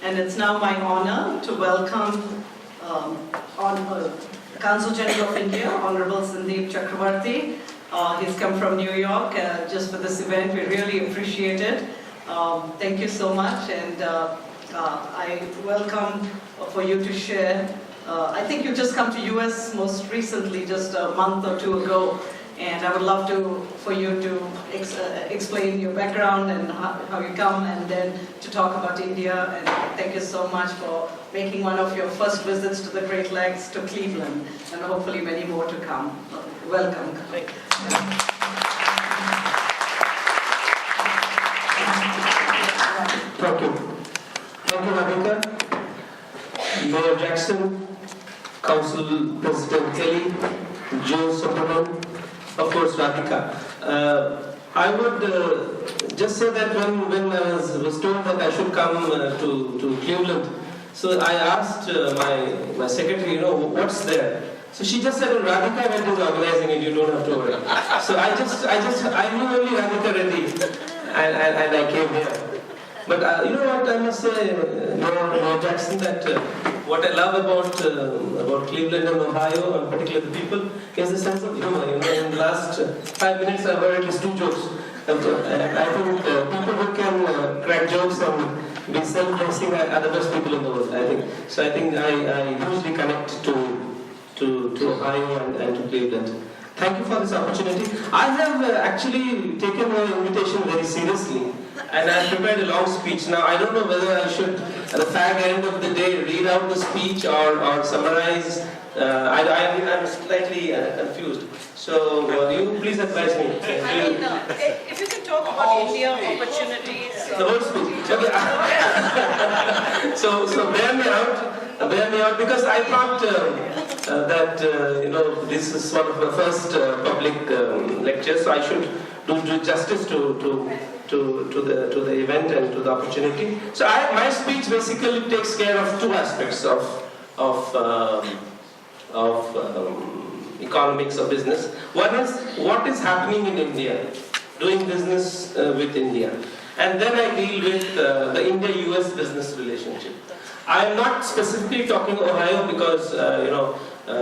and it's now my honor to welcome Consul General of India, Honorable Sandeep Chakravarti. He's come from New York just for this event. We really appreciate it. Thank you so much, and I welcome for you to share. I think you just come to US most recently, just a month or two ago, and I would love for you to explain your background and how you come, and then to talk about India. And thank you so much for making one of your first visits to the Great Lakes to Cleveland, and hopefully many more to come. Welcome. Thank you. Thank you, Radhika. Mayor Jackson, Council President Kelly, Joe Superman, of course Radhika. I would just say that when I was told that I should come to Cleveland, so I asked my secretary, what's there? So she just said, Radhika Reddy is organizing it, you don't have to worry. So I knew only Radhika Reddy, and I came here. But you know what I must say, Mayor Jackson, that what I love about Cleveland and Ohio, and particularly the people, is the sense of humor. In the last 5 minutes I've heard at least 2 jokes. I think people who can crack jokes and be self-dressing are the best people in the world, I think. So I think I usually connect to Ohio and to Cleveland. Thank you for this opportunity. I have actually taken your invitation very seriously, and I have prepared a long speech. Now, I don't know whether I should, at the fag end of the day, read out the speech or summarize. I'm slightly confused. So, you please advise me. If you could talk about India opportunities. The whole speech. Okay. So bear me out, because I thought that this is one of my first public lectures, so I should do justice to the event and to the opportunity. So my speech basically takes care of 2 aspects of economics or business. One is what is happening in India, doing business with India, and then I deal with the India-US business relationship. I am not specifically talking Ohio because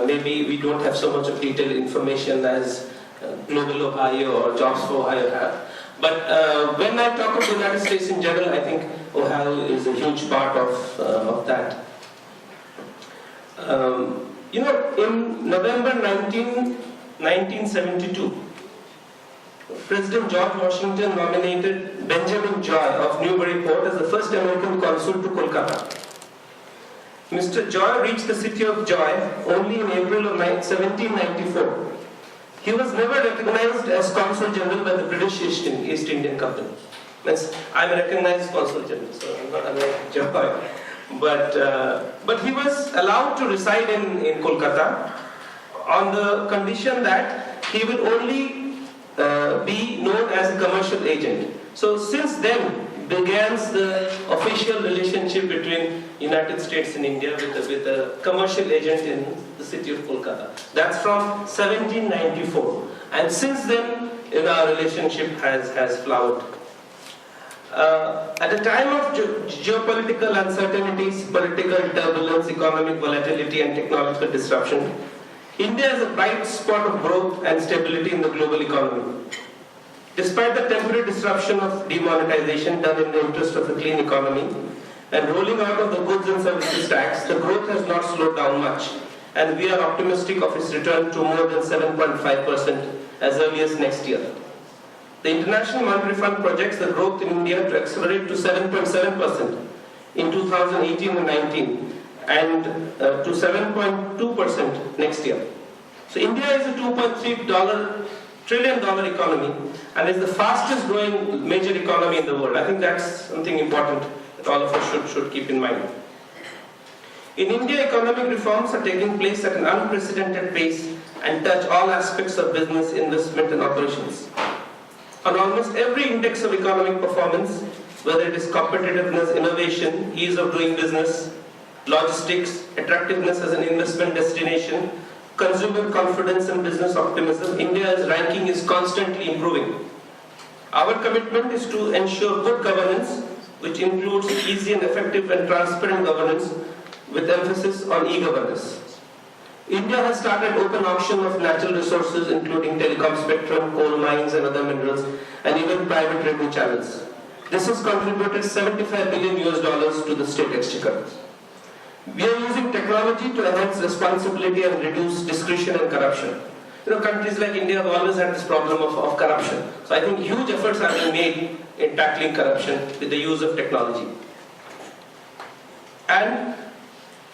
maybe we don't have so much of detailed information as Global Ohio or Jobs for Ohio have. But when I talk of the United States in general, I think Ohio is a huge part of that. In November 1972, President George Washington nominated Benjamin Joy of Newburyport as the first American consul to Kolkata. Mr. Joy reached the city of Joy only in April of 1794. He was never recognized as Consul General by the British East Indian Company. I'm a recognized Consul General, so I'm not like Joy. But he was allowed to reside in Kolkata on the condition that he will only be known as a commercial agent. So since then begins the official relationship between United States and India with a commercial agent in the city of Kolkata. That's from 1794. And since then, our relationship has flowered. At a time of geopolitical uncertainties, political turbulence, economic volatility, and technological disruption, India is a bright spot of growth and stability in the global economy. Despite the temporary disruption of demonetization done in the interest of a clean economy and rolling out of the goods and services tax, the growth has not slowed down much, and we are optimistic of its return to more than 7.5% as early as next year. The International Monetary Fund projects the growth in India to accelerate to 7.7% in 2018 and 19, and to 7.2% next year. So India is a $2.3 trillion economy and is the fastest growing major economy in the world. I think that's something important that all of us should keep in mind. In India, economic reforms are taking place at an unprecedented pace and touch all aspects of business, investment and operations. On almost every index of economic performance, whether it is competitiveness, innovation, ease of doing business, logistics, attractiveness as an investment destination, consumer confidence and business optimism, India's ranking is constantly improving. Our commitment is to ensure good governance, which includes easy and effective and transparent governance with emphasis on e-governance. India has started open auction of natural resources including telecom spectrum, coal mines and other minerals, and even private revenue channels. This has contributed $75 billion to the state exchequer. We are using technology to enhance responsibility and reduce discretion and corruption. Countries like India have always had this problem of corruption. So I think huge efforts are being made in tackling corruption with the use of technology. And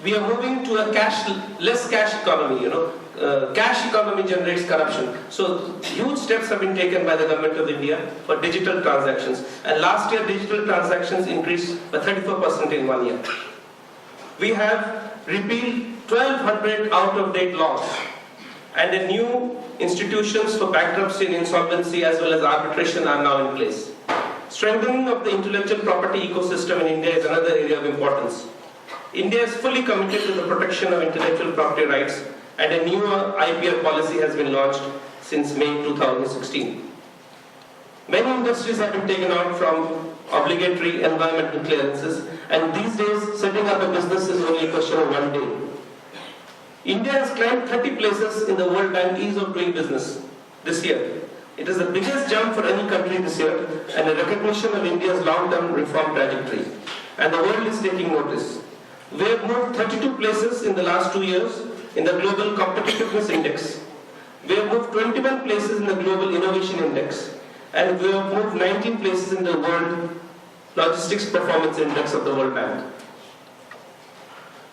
we are moving to a less cash economy. Cash economy generates corruption. So huge steps have been taken by the government of India for digital transactions. And last year, digital transactions increased by 34% in 1 year. We have repealed 1,200 out-of-date laws, and the new institutions for bankruptcy and insolvency as well as arbitration are now in place. Strengthening of the intellectual property ecosystem in India is another area of importance. India is fully committed to the protection of intellectual property rights, and a new IPR policy has been launched since May 2016. Many industries have been taken out from obligatory environmental clearances, and these days setting up a business is only a question of one day. India has climbed 30 places in the World Bank Ease of Doing Business this year. It is the biggest jump for any country this year and a recognition of India's long-term reform trajectory. And the world is taking notice. We have moved 32 places in the last 2 years in the Global Competitiveness Index. We have moved 21 places in the Global Innovation Index. And we have moved 19 places in the World Logistics Performance Index of the World Bank.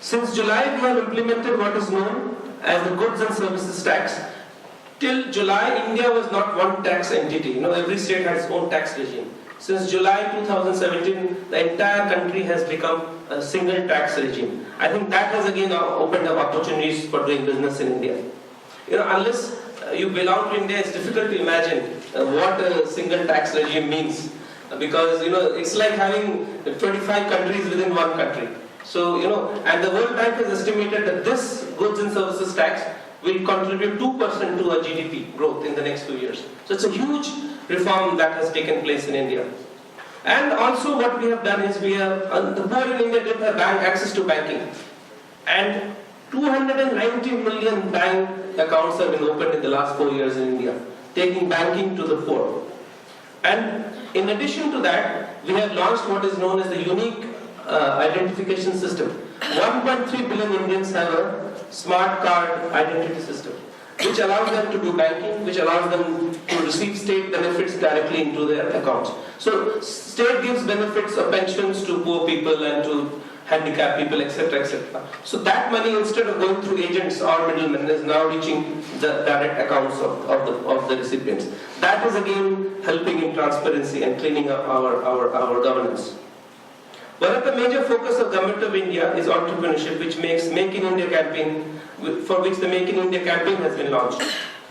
Since July, we have implemented what is known as the Goods and Services Tax. Till July, India was not one tax entity. Every state has its own tax regime. Since July 2017, the entire country has become a single tax regime. I think that has again opened up opportunities for doing business in India. Unless you belong to India, it's difficult to imagine what a single tax regime means. Because, it's like having 25 countries within one country. So, and the World Bank has estimated that this goods and services tax will contribute 2% to our GDP growth in the next few years. So it's a huge reform that has taken place in India. And also what we have done is the poor in India didn't have access to banking. And 290 million bank accounts have been opened in the last 4 years in India, taking banking to the poor. And in addition to that, we have launched what is known as the unique identification system. 1.3 billion Indians have a smart card identity system, which allows them to do banking, which allows them to receive state benefits directly into their accounts. So state gives benefits of pensions to poor people and to handicapped people, etc., etc. So that money, instead of going through agents or middlemen, is now reaching the direct accounts of the recipients. That is again helping in transparency and cleaning up our governance. One of the major focus of Government of India is entrepreneurship, which makes Make in India campaign, for which the Make in India campaign has been launched.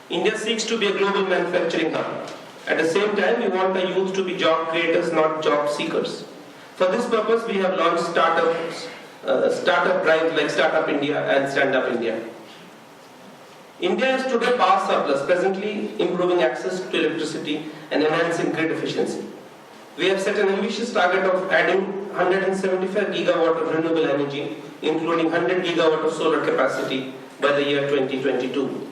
India seeks to be a global manufacturing hub. At the same time, we want our youth to be job creators, not job seekers. For this purpose, we have launched startup drives like Startup India and Stand Up India. India is today power surplus, presently improving access to electricity and enhancing grid efficiency. We have set an ambitious target of adding 175 gigawatt of renewable energy, including 100 gigawatt of solar capacity by the year 2022.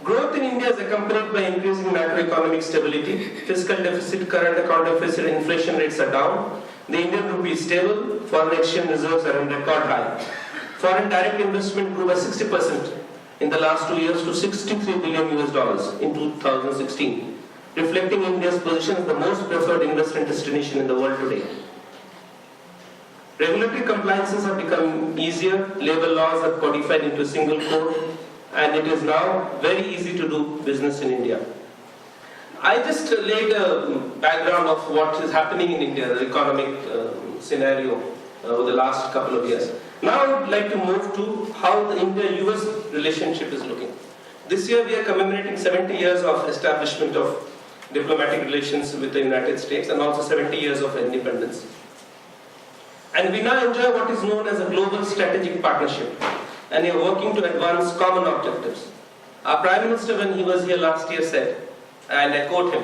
Growth in India is accompanied by increasing macroeconomic stability. Fiscal deficit, current account deficit, and inflation rates are down. The Indian rupee is stable. Foreign exchange reserves are in record high. Foreign direct investment grew by 60% in the last 2 years to $63 billion in 2016, reflecting India's position as the most preferred investment destination in the world today. Regulatory compliances have become easier. Labor laws are codified into a single code, and it is now very easy to do business in India. I just laid a background of what is happening in India, the economic scenario over the last couple of years. Now I would like to move to how the India-US relationship is looking. This year we are commemorating 70 years of establishment of diplomatic relations with the United States and also 70 years of independence. And we now enjoy what is known as a global strategic partnership, and we are working to advance common objectives. Our Prime Minister, when he was here last year, said and I quote him,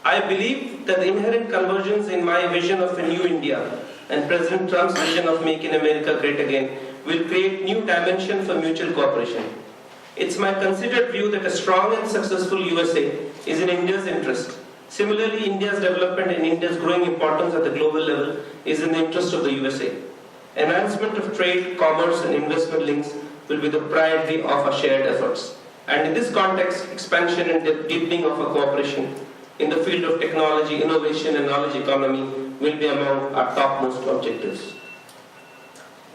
"I believe that the inherent convergence in my vision of a new India and President Trump's vision of making America great again will create new dimension for mutual cooperation. It's my considered view that a strong and successful USA is in India's interest. Similarly, India's development and India's growing importance at the global level is in the interest of the USA. Enhancement of trade, commerce and investment links will be the priority of our shared efforts. And in this context, expansion and deepening of our cooperation in the field of technology, innovation and knowledge economy will be among our topmost objectives."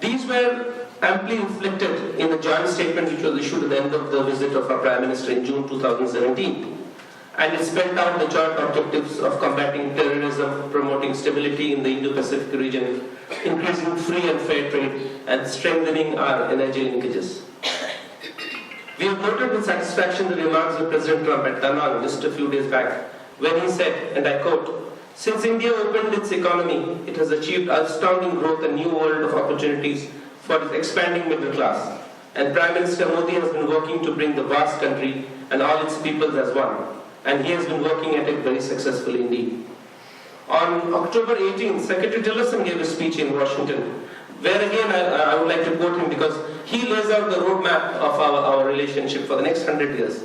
These were amply reflected in the joint statement which was issued at the end of the visit of our Prime Minister in June 2017. And it spelled out the joint objectives of combating terrorism, promoting stability in the Indo-Pacific region, increasing free and fair trade, and strengthening our energy linkages. We have noted with satisfaction the remarks of President Trump at Da Nang just a few days back, when he said, and I quote, "Since India opened its economy, it has achieved astounding growth and new world of opportunities for its expanding middle class. And Prime Minister Modi has been working to bring the vast country and all its peoples as one. And he has been working at it very successfully indeed." On October 18th, Secretary Tillerson gave a speech in Washington, where again I would like to quote him because he lays out the roadmap of our relationship for the next 100 years.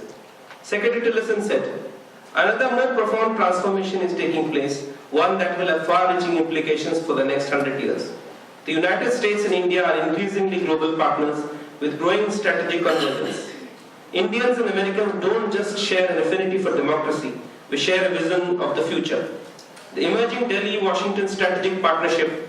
Secretary Tillerson said, "Another more profound transformation is taking place, one that will have far-reaching implications for the next 100 years. The United States and India are increasingly global partners with growing strategic convergence. Indians and Americans don't just share an affinity for democracy, we share a vision of the future. The emerging Delhi-Washington strategic partnership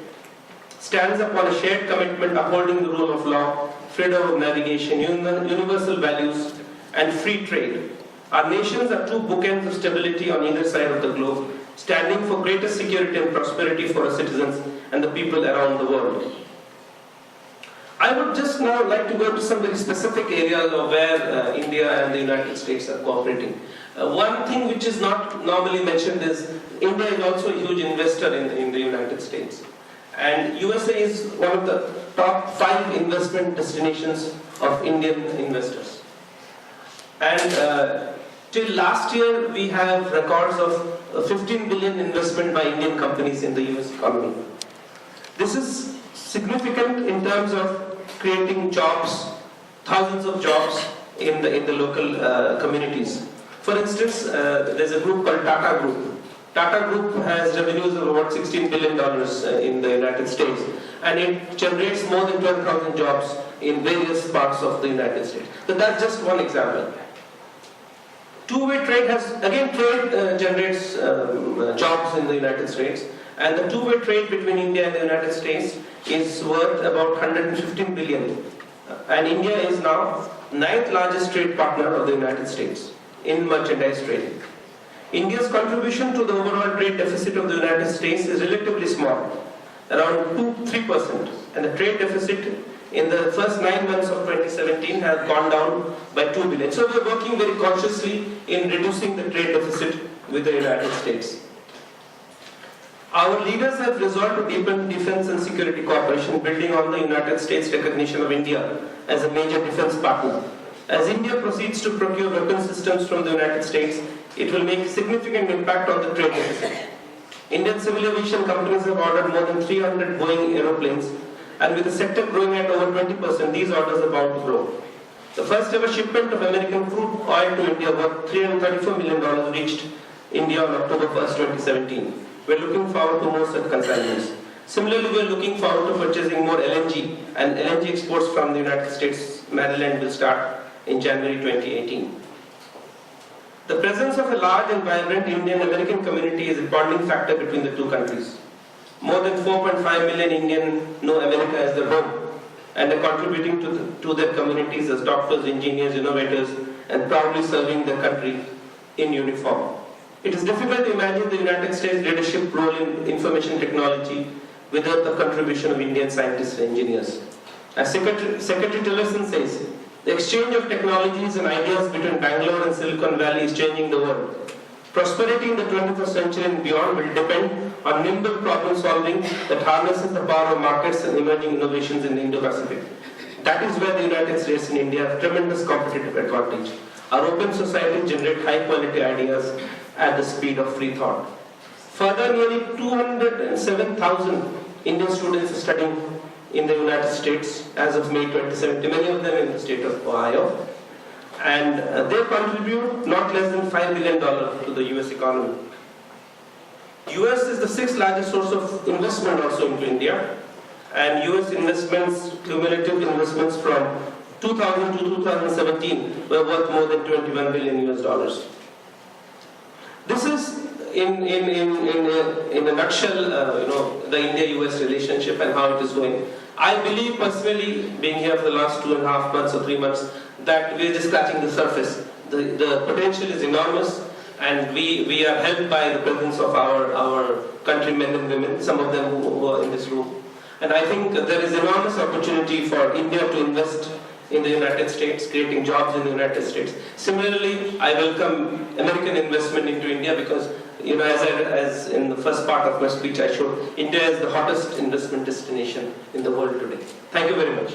stands upon a shared commitment upholding the rule of law, freedom of navigation, universal values, and free trade. Our nations are two bookends of stability on either side of the globe, standing for greater security and prosperity for our citizens and the people around the world." I would just now like to go to some very specific areas of where India and the United States are cooperating. One thing which is not normally mentioned is India is also a huge investor in the United States. And USA is one of the top 5 investment destinations of Indian investors. And till last year, we have records of 15 billion investment by Indian companies in the US economy. This is significant in terms of creating jobs, thousands of jobs in the local communities. For instance, there's a group called Tata Group. Tata Group has revenues of about $16 billion in the United States, and it generates more than 12,000 jobs in various parts of the United States. So that's just one example. Two-way trade generates jobs in the United States, and the two-way trade between India and the United States is worth about 115 billion. And India is now 9th largest trade partner of the United States in merchandise trading. India's contribution to the overall trade deficit of the United States is relatively small, around 2-3%, and the trade deficit in the first 9 months of 2017 has gone down by 2 billion. So we are working very consciously in reducing the trade deficit with the United States. Our leaders have resolved to deepen defense and security cooperation, building on the United States' recognition of India as a major defense partner. As India proceeds to procure weapon systems from the United States, it will make a significant impact on the trade deficit. Indian civil aviation companies have ordered more than 300 Boeing aeroplanes, and with the sector growing at over 20%, these orders are bound to grow. The first ever shipment of American crude oil to India worth $334 million reached India on October 1st, 2017. We're looking forward to more such consignments. Similarly, we're looking forward to purchasing more LNG, and LNG exports from the United States, Maryland will start in January 2018. The presence of a large and vibrant Indian-American community is a bonding factor between the two countries. More than 4.5 million Indians know America as their home and are contributing to their communities as doctors, engineers, innovators, and proudly serving their country in uniform. It is difficult to imagine the United States leadership role in information technology without the contribution of Indian scientists and engineers. As Secretary Tillerson says, the exchange of technologies and ideas between Bangalore and Silicon Valley is changing the world. Prosperity in the 21st century and beyond will depend on nimble problem solving that harnesses the power of markets and emerging innovations in the Indo-Pacific. That is where the United States and India have tremendous competitive advantage. Our open society generates high-quality ideas at the speed of free thought. Further, nearly 207,000 Indian students are studying in the United States as of May 2017, many of them in the state of Ohio. And they contribute not less than $5 billion to the US economy. US is the sixth largest source of investment also into India. And US investments, cumulative investments from 2000 to 2017 were worth more than $21 billion US. This is in a nutshell, the India-US relationship and how it is going. I believe personally, being here for the last 2.5 months or 3 months, that we are just scratching the surface. The potential is enormous, and we are helped by the presence of our countrymen and women, some of them who are in this room. And I think there is enormous opportunity for India to invest in the United States, creating jobs in the United States. Similarly, I welcome American investment into India because, as in the first part of my speech I showed, India is the hottest investment destination in the world today. Thank you very much.